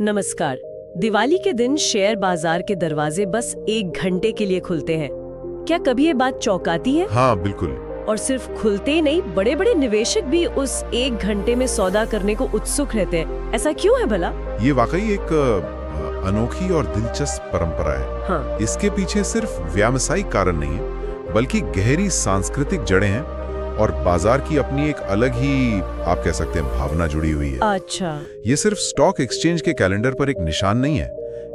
नमस्कार। दिवाली के दिन शेयर बाजार के दरवाजे बस 1 घंटे के लिए खुलते हैं। क्या कभी ये बात चौंकाती है? हाँ बिल्कुल। और सिर्फ खुलते ही नहीं, बड़े बड़े निवेशक भी उस 1 घंटे में सौदा करने को उत्सुक रहते हैं। ऐसा क्यों है भला? ये वाकई एक अनोखी और दिलचस्प परंपरा है। हाँ। इसके पीछे सिर्फ व्यावसायिक कारण नहीं है, बल्कि गहरी सांस्कृतिक जड़ें हैं और बाजार की अपनी एक अलग ही, आप कह सकते हैं, भावना जुड़ी हुई है। अच्छा। ये सिर्फ स्टॉक एक्सचेंज के कैलेंडर पर एक निशान नहीं है,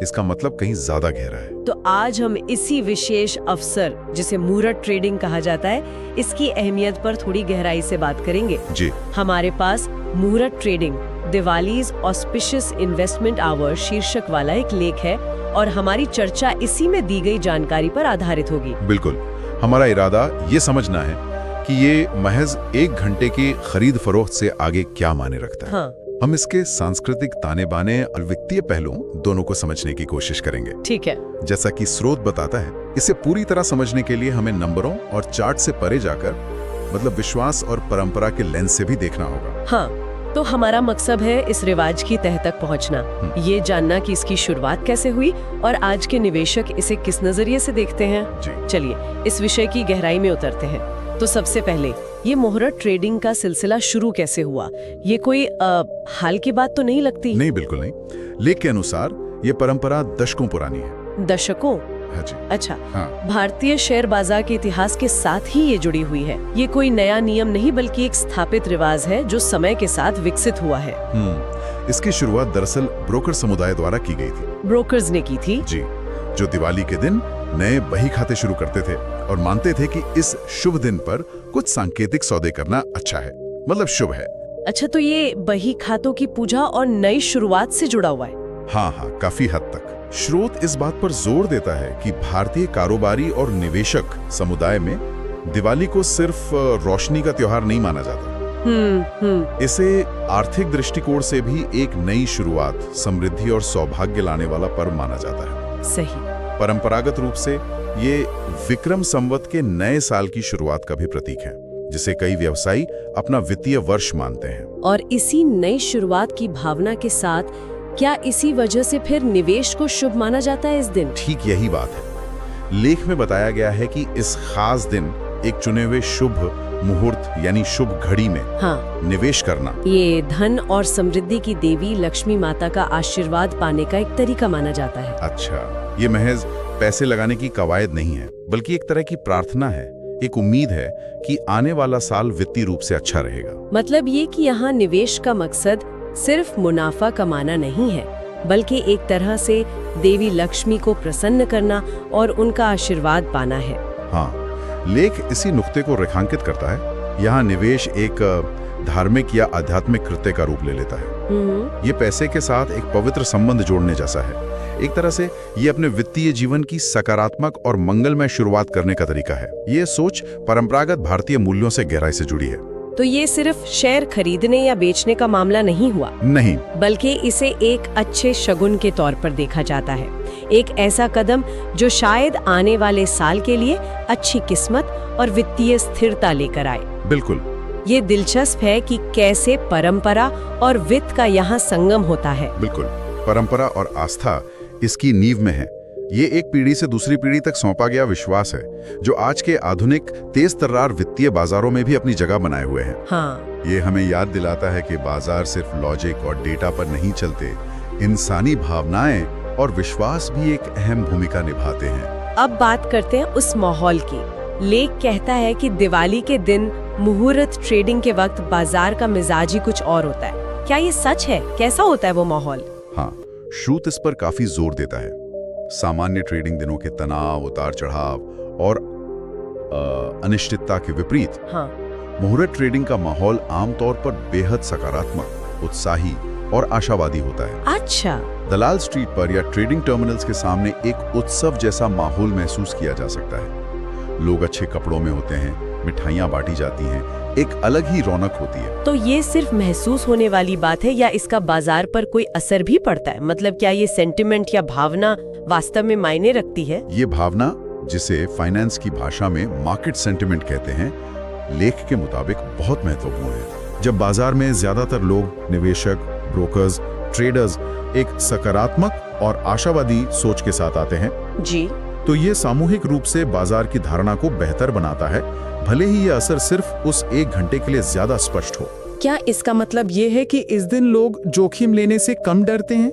इसका मतलब कहीं ज्यादा गहरा है। तो आज हम इसी विशेष अवसर, जिसे मुहूर्त ट्रेडिंग कहा जाता है, इसकी अहमियत पर थोड़ी गहराई से बात करेंगे। जी। हमारे पास मुहूर्त ट्रेडिंग दिवालीज ऑस्पिशियस इन्वेस्टमेंट आवर शीर्षक वाला एक लेख है और हमारी चर्चा इसी में दी गई जानकारी पर आधारित होगी। बिल्कुल। हमारा इरादा ये समझना है कि ये महज 1 घंटे की खरीद फरोख्त से आगे क्या माने रखता है। हाँ। हम इसके सांस्कृतिक ताने बाने और वित्तीय पहलुओं दोनों को समझने की कोशिश करेंगे। ठीक है। जैसा कि स्रोत बताता है, इसे पूरी तरह समझने के लिए हमें नंबरों और चार्ट से परे जाकर, मतलब विश्वास और परंपरा के लेंस से भी देखना होगा। हाँ, तो हमारा मकसद है इस रिवाज की तह तक पहुंचना, ये जानना कि इसकी शुरुआत कैसे हुई और आज के निवेशक इसे किस नजरिए से देखते हैं। चलिए इस विषय की गहराई में उतरते हैं। तो सबसे पहले, ये मुहूर्त ट्रेडिंग का सिलसिला शुरू कैसे हुआ? ये कोई हाल की बात तो नहीं लगती? नहीं, बिल्कुल नहीं। लेख के अनुसार ये परंपरा दशकों पुरानी है। दशकों? हाँ जी। अच्छा। हाँ। भारतीय शेयर बाजार के इतिहास के साथ ही ये जुड़ी हुई है। ये कोई नया नियम नहीं, बल्कि एक स्थापित रिवाज है जो समय के साथ विकसित हुआ है। इसकी शुरुआत दरअसल ब्रोकर समुदाय द्वारा की गई थी। ब्रोकर्स ने की थी? जी, जो दिवाली के दिन नए बही खाते शुरू करते थे और मानते थे कि इस शुभ दिन पर कुछ सांकेतिक सौदे करना अच्छा है, मतलब शुभ है। अच्छा, तो ये बही खातों की पूजा और नई शुरुआत से जुड़ा हुआ है? हाँ, काफी हद तक। स्रोत इस बात पर जोर देता है कि भारतीय कारोबारी और निवेशक समुदाय में दिवाली को सिर्फ रोशनी का त्योहार नहीं माना जाता। इसे आर्थिक दृष्टिकोण से भी एक नई शुरुआत, समृद्धि और सौभाग्य लाने वाला पर्व माना जाता है। सही। परंपरागत रूप से ये विक्रम संवत के नए साल की शुरुआत का भी प्रतीक है, जिसे कई व्यवसायी अपना वित्तीय वर्ष मानते हैं। और इसी नई शुरुआत की भावना के साथ, क्या इसी वजह से फिर निवेश को शुभ माना जाता है इस दिन? ठीक यही बात है। लेख में बताया गया है कि इस खास दिन एक चुने हुए शुभ मुहूर्त यानी शुभ घड़ी में निवेश करना, ये धन और समृद्धि की देवी लक्ष्मी माता का आशीर्वाद पाने का एक तरीका माना जाता है। अच्छा, ये महज पैसे लगाने की कवायद नहीं है, बल्कि एक तरह की प्रार्थना है, एक उम्मीद है कि आने वाला साल वित्तीय रूप से अच्छा रहेगा। मतलब ये कि यहाँ निवेश का मकसद सिर्फ मुनाफा कमाना नहीं है, बल्कि एक तरह से देवी लक्ष्मी को प्रसन्न करना और उनका आशीर्वाद पाना है। हाँ, लेख इसी नुक्ते को रेखांकित करता है। यहाँ निवेश एक धार्मिक या आध्यात्मिक कृत्य का रूप ले लेता है। ये पैसे के साथ एक पवित्र संबंध जोड़ने जैसा है। एक तरह से ये अपने वित्तीय जीवन की सकारात्मक और मंगलमय शुरुआत करने का तरीका है। ये सोच परंपरागत भारतीय मूल्यों से गहराई से जुड़ी है। तो ये सिर्फ शेयर खरीदने या बेचने का मामला नहीं हुआ? नहीं, बल्कि इसे एक अच्छे शगुन के तौर पर देखा जाता है। एक ऐसा कदम जो शायद आने वाले साल के लिए अच्छी किस्मत और वित्तीय स्थिरता लेकर आए। बिल्कुल। ये दिलचस्प है कि कैसे परंपरा और वित्त का यहाँ संगम होता है। बिल्कुल। परंपरा और आस्था इसकी नींव में है। ये एक पीढ़ी से दूसरी पीढ़ी तक सौंपा गया विश्वास है, जो आज के आधुनिक तेज तर्रार वित्तीय बाजारों में भी अपनी जगह बनाए हुए हैं। हाँ। ये हमें याद दिलाता है कि बाजार सिर्फ लॉजिक और डेटा पर नहीं चलते, इंसानी भावनाएं और विश्वास भी एक अहम भूमिका निभाते हैं। अब बात करते हैं उस माहौल की। लेख कहता है कि दिवाली के दिन मुहूर्त ट्रेडिंग के वक्त बाजार का मिजाज ही कुछ और होता है। क्या ये सच है? कैसा होता है वो माहौल? हाँ, श्रुत इस पर काफी जोर देता है। सामान्य ट्रेडिंग दिनों के तनाव, उतार चढ़ाव और अनिश्चितता के विपरीत मुहूर्त ट्रेडिंग का माहौल आमतौर पर बेहद सकारात्मक, उत्साही और आशावादी होता है। अच्छा। दलाल स्ट्रीट पर या ट्रेडिंग टर्मिनल्स के सामने एक उत्सव जैसा माहौल महसूस किया जा सकता है। लोग अच्छे कपड़ों में होते हैं, मिठाइयाँ बांटी जाती हैं, एक अलग ही रौनक होती है। तो ये सिर्फ महसूस होने वाली बात है या इसका बाजार पर कोई असर भी पड़ता है? मतलब क्या ये सेंटिमेंट या भावना वास्तव में मायने रखती है? ये भावना, जिसे फाइनेंस की भाषा में मार्केट सेंटिमेंट कहते हैं, लेख के मुताबिक बहुत महत्वपूर्ण है। जब बाजार में ज्यादातर लोग, निवेशक, ब्रोकर्स ट्रेडर्स एक सकारात्मक और आशावादी सोच के साथ आते हैं, जी, तो ये सामूहिक रूप से बाजार की धारणा को बेहतर बनाता है, भले ही ये असर सिर्फ उस 1 घंटे के लिए ज्यादा स्पष्ट हो। क्या इसका मतलब ये है कि इस दिन लोग जोखिम लेने से कम डरते हैं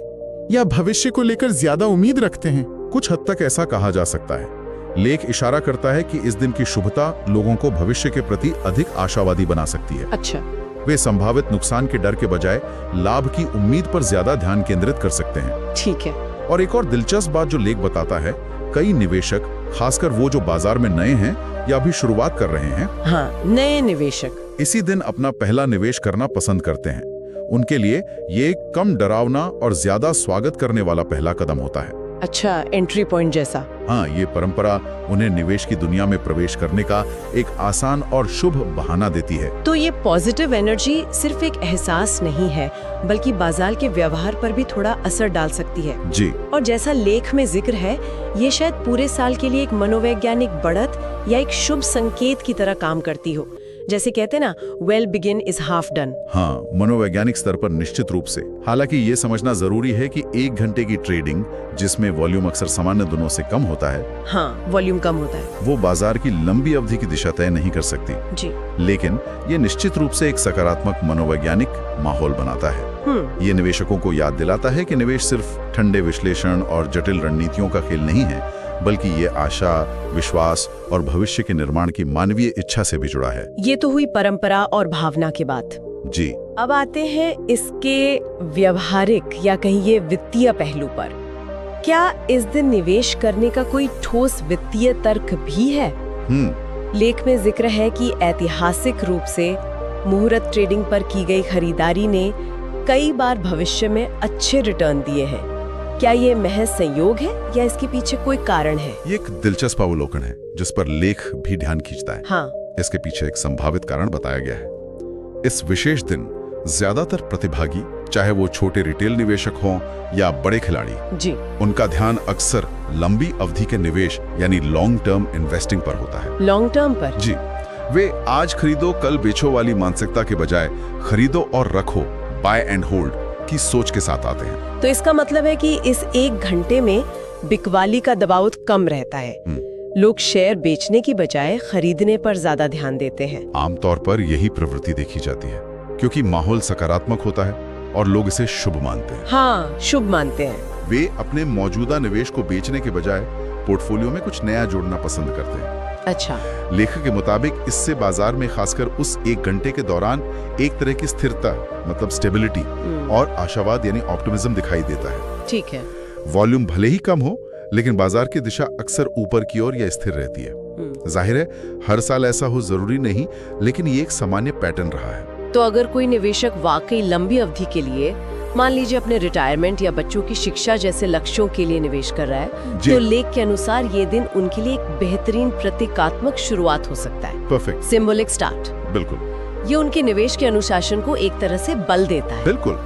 या भविष्य को लेकर ज्यादा उम्मीद रखते हैं? कुछ हद तक ऐसा कहा जा सकता है। लेख इशारा करता है कि इस दिन की शुभता लोगों को भविष्य के प्रति अधिक आशावादी बना सकती है। अच्छा, वे संभावित नुकसान के डर के बजाय लाभ की उम्मीद पर ज्यादा ध्यान केंद्रित कर सकते हैं। ठीक है। और एक और दिलचस्प बात जो लेख बताता है, कई निवेशक, खासकर वो जो बाजार में नए हैं या अभी शुरुआत कर रहे हैं, हाँ, नए निवेशक इसी दिन अपना पहला निवेश करना पसंद करते हैं। उनके लिए ये एक कम डरावना और ज्यादा स्वागत करने वाला पहला कदम होता है। अच्छा, एंट्री पॉइंट जैसा। हाँ, ये परंपरा उन्हें निवेश की दुनिया में प्रवेश करने का एक आसान और शुभ बहाना देती है। तो ये पॉजिटिव एनर्जी सिर्फ एक एहसास नहीं है, बल्कि बाजार के व्यवहार पर भी थोड़ा असर डाल सकती है। जी। और जैसा लेख में जिक्र है, ये शायद पूरे साल के लिए एक मनोवैज्ञानिक बढ़त या एक शुभ संकेत की तरह काम करती हो। जैसे कहते ना, well begin is half done. हाँ, मनोवैज्ञानिक स्तर पर निश्चित रूप से। हालांकि ये समझना जरूरी है कि 1 घंटे की ट्रेडिंग, जिसमें वॉल्यूम अक्सर सामान्य दिनों से कम होता है, हाँ, वॉल्यूम कम होता है, वो बाजार की लंबी अवधि की दिशा तय नहीं कर सकती। जी। लेकिन ये निश्चित रूप से एक सकारात्मक मनोवैज्ञानिक माहौल बनाता है। ये निवेशकों को याद दिलाता है कि निवेश सिर्फ ठंडे विश्लेषण और जटिल रणनीतियों का खेल नहीं है, बल्कि ये आशा, विश्वास और भविष्य के निर्माण की मानवीय इच्छा से भी जुड़ा है। ये तो हुई परंपरा और भावना की बात। जी। अब आते हैं इसके व्यवहारिक या कहिए वित्तीय पहलू पर। क्या इस दिन निवेश करने का कोई ठोस वित्तीय तर्क भी है? लेख में जिक्र है कि ऐतिहासिक रूप से मुहूर्त ट्रेडिंग पर की गई खरीदारी ने कई बार भविष्य में अच्छे रिटर्न दिए हैं। क्या ये महज संयोग है या इसके पीछे कोई कारण है? ये एक दिलचस्प अवलोकन है जिस पर लेख भी ध्यान खींचता है। हाँ। इसके पीछे एक संभावित कारण बताया गया है। इस विशेष दिन ज्यादातर प्रतिभागी, चाहे वो छोटे रिटेल निवेशक हों या बड़े खिलाड़ी, जी, उनका ध्यान अक्सर लंबी अवधि के निवेश यानी लॉन्ग टर्म इन्वेस्टिंग पर होता है। लॉन्ग टर्म पर? जी। वे आज खरीदो कल बेचो वाली मानसिकता के बजाय खरीदो और रखो, बाय एंड होल्ड की सोच के साथ आते हैं। तो इसका मतलब है कि इस 1 घंटे में बिकवाली का दबाव कम रहता है। लोग शेयर बेचने की बजाय खरीदने पर ज्यादा ध्यान देते हैं। आमतौर पर यही प्रवृत्ति देखी जाती है, क्योंकि माहौल सकारात्मक होता है और लोग इसे शुभ मानते हैं। हाँ, शुभ मानते हैं। वे अपने मौजूदा निवेश को बेचने के बजाय पोर्टफोलियो में कुछ नया जोड़ना पसंद करते हैं। अच्छा। लेखक के मुताबिक इससे बाजार में खासकर उस 1 घंटे के दौरान एक तरह की स्थिरता, मतलब स्टेबिलिटी और आशावाद यानी ऑप्टिमिज्म दिखाई देता है। ठीक है। वॉल्यूम भले ही कम हो, लेकिन बाजार की दिशा अक्सर ऊपर की ओर या स्थिर रहती है। जाहिर है हर साल ऐसा हो जरूरी नहीं, लेकिन ये एक सामान्य पैटर्न रहा है। तो अगर कोई निवेशक वाकई लंबी अवधि के लिए, मान लीजिए अपने रिटायरमेंट या बच्चों की शिक्षा जैसे लक्ष्यों के लिए निवेश कर रहा है, तो लेख के अनुसार ये दिन उनके लिए एक बेहतरीन प्रतीकात्मक शुरुआत हो सकता है। परफेक्ट। Symbolic start. बिल्कुल। ये उनके निवेश के अनुशासन को एक तरह से बल देता है। बिल्कुल।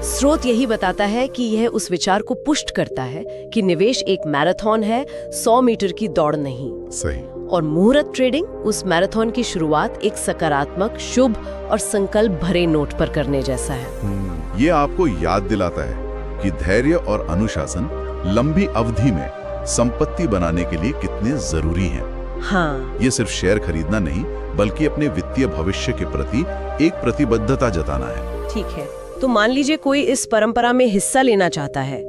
स्रोत यही बताता है कि यह उस विचार को पुष्ट करता है कि निवेश एक मैराथन है, 100 मीटर की दौड़ नहीं। सही। और मुहूर्त ट्रेडिंग उस मैराथन की शुरुआत एक सकारात्मक, शुभ और संकल्प भरे नोट पर करने जैसा है। ये आपको याद दिलाता है कि धैर्य और अनुशासन लंबी अवधि में संपत्ति बनाने के लिए कितने जरूरी हैं। हाँ। ये सिर्फ शेयर खरीदना नहीं, बल्कि अपने वित्तीय भविष्य के प्रति एक प्रतिबद्धता जताना है। ठीक है, तो मान लीजिए कोई इस परंपरा में हिस्सा लेना चाहता है,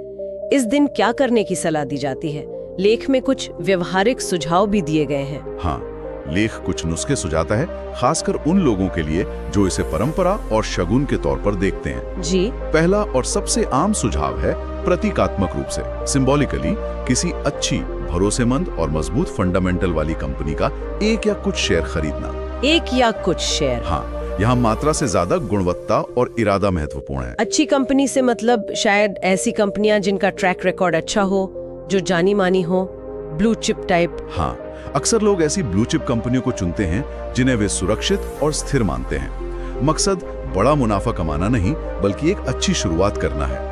इस दिन क्या करने की सलाह दी जाती है? लेख में कुछ व्यवहारिक सुझाव भी दिए गए हैं। हाँ, लेख कुछ नुस्खे सुझाता है, खासकर उन लोगों के लिए जो इसे परंपरा और शगुन के तौर पर देखते हैं। जी। पहला और सबसे आम सुझाव है प्रतीकात्मक रूप से, सिंबॉलिकली किसी अच्छी, भरोसेमंद और मजबूत फंडामेंटल वाली कंपनी का एक या कुछ शेयर खरीदना। एक या कुछ शेयर? हाँ, यहाँ मात्रा से ज्यादा गुणवत्ता और इरादा महत्वपूर्ण है। अच्छी कंपनी से मतलब शायद ऐसी कंपनियां जिनका ट्रैक रिकॉर्ड अच्छा हो, जो जानी मानी हो, ब्लू चिप टाइप। हाँ, अक्सर लोग ऐसी ब्लू चिप कंपनियों को चुनते हैं जिन्हें वे सुरक्षित और स्थिर मानते हैं। मकसद बड़ा मुनाफा कमाना नहीं, बल्कि एक अच्छी शुरुआत करना है।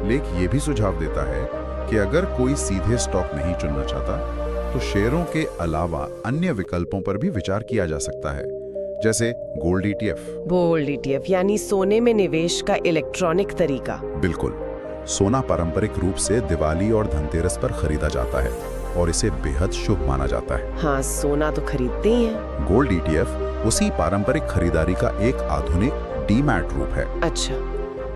लेख ये भी सुझाव देता है कि अगर कोई सीधे स्टॉक नहीं चुनना चाहता तो शेयरों के अलावा अन्य विकल्पों पर भी विचार किया जा सकता है, जैसे गोल्ड ETF। गोल्ड ETF यानी सोने में निवेश का इलेक्ट्रॉनिक तरीका। बिल्कुल, सोना पारंपरिक रूप से दिवाली और धनतेरस पर खरीदा जाता है और इसे बेहद शुभ माना जाता है। हाँ, सोना तो खरीदते ही हैं। गोल्ड ETF उसी पारंपरिक खरीदारी का एक आधुनिक डीमैट रूप है। अच्छा।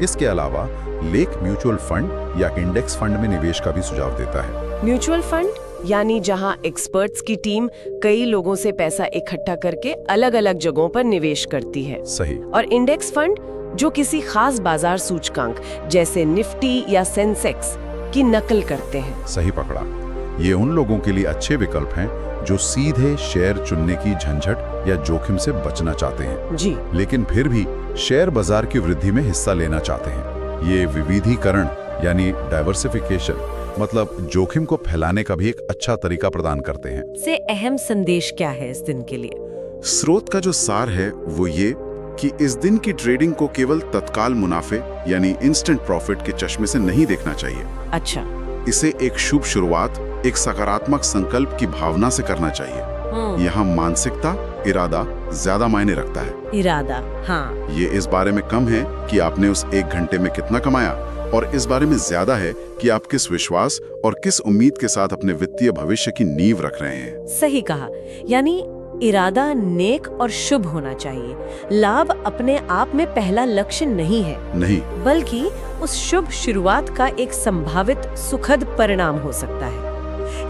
इसके अलावा लेख म्यूचुअल फंड या इंडेक्स फंड में निवेश का भी सुझाव देता है। म्यूचुअल फंड यानी जहां एक्सपर्ट्स की टीम कई लोगों से पैसा इकट्ठा करके अलग अलग जगहों पर निवेश करती है। सही। और इंडेक्स फंड जो किसी खास बाजार सूचकांक जैसे निफ्टी या सेंसेक्स की नकल करते हैं। सही पकड़ा। ये उन लोगों के लिए अच्छे विकल्प हैं जो सीधे शेयर चुनने की झंझट या जोखिम से बचना चाहते हैं जी, लेकिन फिर भी शेयर बाजार की वृद्धि में हिस्सा लेना चाहते हैं। ये विविधीकरण यानी डाइवर्सिफिकेशन मतलब जोखिम को फैलाने का भी एक अच्छा तरीका प्रदान करते हैं। से अहम संदेश क्या है इस दिन के लिए? स्रोत का जो सार है वो ये कि इस दिन की ट्रेडिंग को केवल तत्काल मुनाफे यानी इंस्टेंट प्रॉफिट के चश्मे से नहीं देखना चाहिए। अच्छा। इसे एक शुभ शुरुआत, एक सकारात्मक संकल्प की भावना से करना चाहिए। यहाँ मानसिकता, इरादा ज्यादा मायने रखता है। इरादा, हाँ। ये इस बारे में कम है कि आपने उस 1 घंटे में कितना कमाया और इस बारे में ज्यादा है कि आप किस विश्वास और किस उम्मीद के साथ अपने वित्तीय भविष्य की नींव रख रहे हैं। सही कहा। यानी इरादा नेक और शुभ होना चाहिए। लाभ अपने आप में पहला लक्ष्य नहीं है, नहीं, बल्कि उस शुभ शुरुआत का एक संभावित सुखद परिणाम हो सकता है।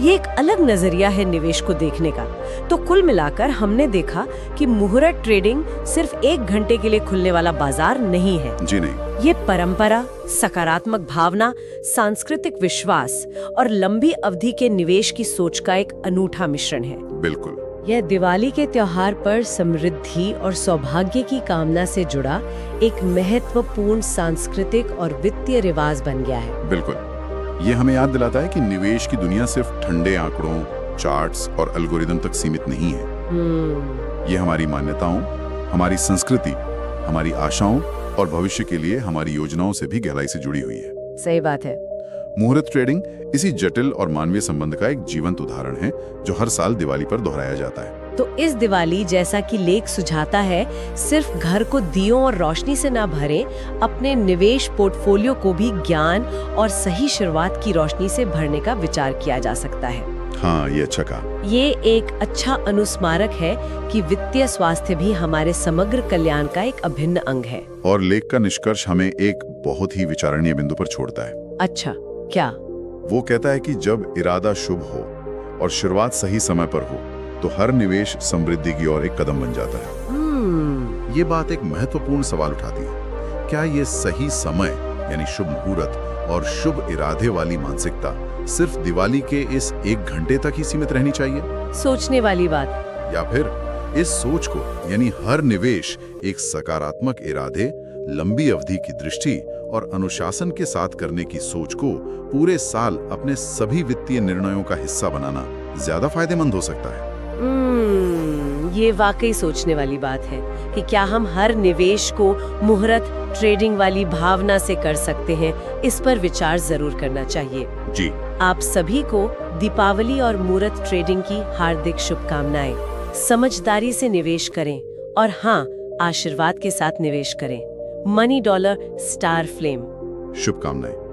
ये एक अलग नजरिया है निवेश को देखने का। तो कुल मिलाकर हमने देखा कि मुहूर्त ट्रेडिंग सिर्फ 1 घंटे के लिए खुलने वाला बाजार नहीं है। जी नहीं। ये परंपरा, सकारात्मक भावना, सांस्कृतिक विश्वास और लंबी अवधि के निवेश की सोच का एक अनूठा मिश्रण है। बिल्कुल। यह दिवाली के त्योहार पर समृद्धि और सौभाग्य की कामना से जुड़ा एक महत्वपूर्ण सांस्कृतिक और वित्तीय रिवाज बन गया है। बिल्कुल। ये हमें याद दिलाता है कि निवेश की दुनिया सिर्फ ठंडे आंकड़ों, चार्ट्स और एल्गोरिदम तक सीमित नहीं है। ये हमारी मान्यताओं, हमारी संस्कृति, हमारी आशाओं और भविष्य के लिए हमारी योजनाओं से भी गहराई से जुड़ी हुई है। सही बात है। मुहूर्त ट्रेडिंग इसी जटिल और मानवीय संबंध का एक जीवंत उदाहरण है जो हर साल दिवाली पर दोहराया जाता है। तो इस दिवाली, जैसा कि लेख सुझाता है, सिर्फ घर को दियों और रोशनी से ना भरें, अपने निवेश पोर्टफोलियो को भी ज्ञान और सही शुरुआत की रोशनी से भरने का विचार किया जा सकता है। हाँ, ये अच्छा कहा। ये एक अच्छा अनुस्मारक है कि वित्तीय स्वास्थ्य भी हमारे समग्र कल्याण का एक अभिन्न अंग है। और लेख का निष्कर्ष हमें एक बहुत ही विचारणीय बिंदु पर छोड़ता है। अच्छा, क्या? वो कहता है कि जब इरादा शुभ हो और शुरुआत सही समय पर हो तो हर निवेश समृद्धि की ओर एक कदम बन जाता है। ये बात एक महत्वपूर्ण सवाल उठाती है। क्या ये सही समय यानी शुभ मुहूर्त और शुभ इरादे वाली मानसिकता सिर्फ दिवाली के इस 1 घंटे तक ही सीमित रहनी चाहिए? सोचने वाली बात। या फिर इस सोच को यानी हर निवेश एक सकारात्मक इरादे, लंबी अवधि की दृष्टि और अनुशासन के साथ करने की सोच को पूरे साल अपने सभी वित्तीय निर्णयों का हिस्सा बनाना ज्यादा फायदेमंद हो सकता है। ये वाकई सोचने वाली बात है कि क्या हम हर निवेश को मुहूर्त ट्रेडिंग वाली भावना से कर सकते हैं। इस पर विचार जरूर करना चाहिए। जी। आप सभी को दीपावली और मुहूर्त ट्रेडिंग की हार्दिक शुभकामनाएं। समझदारी से निवेश करें और हाँ, आशीर्वाद के साथ निवेश करें। Money dollar star flame. शुभकामनाएं।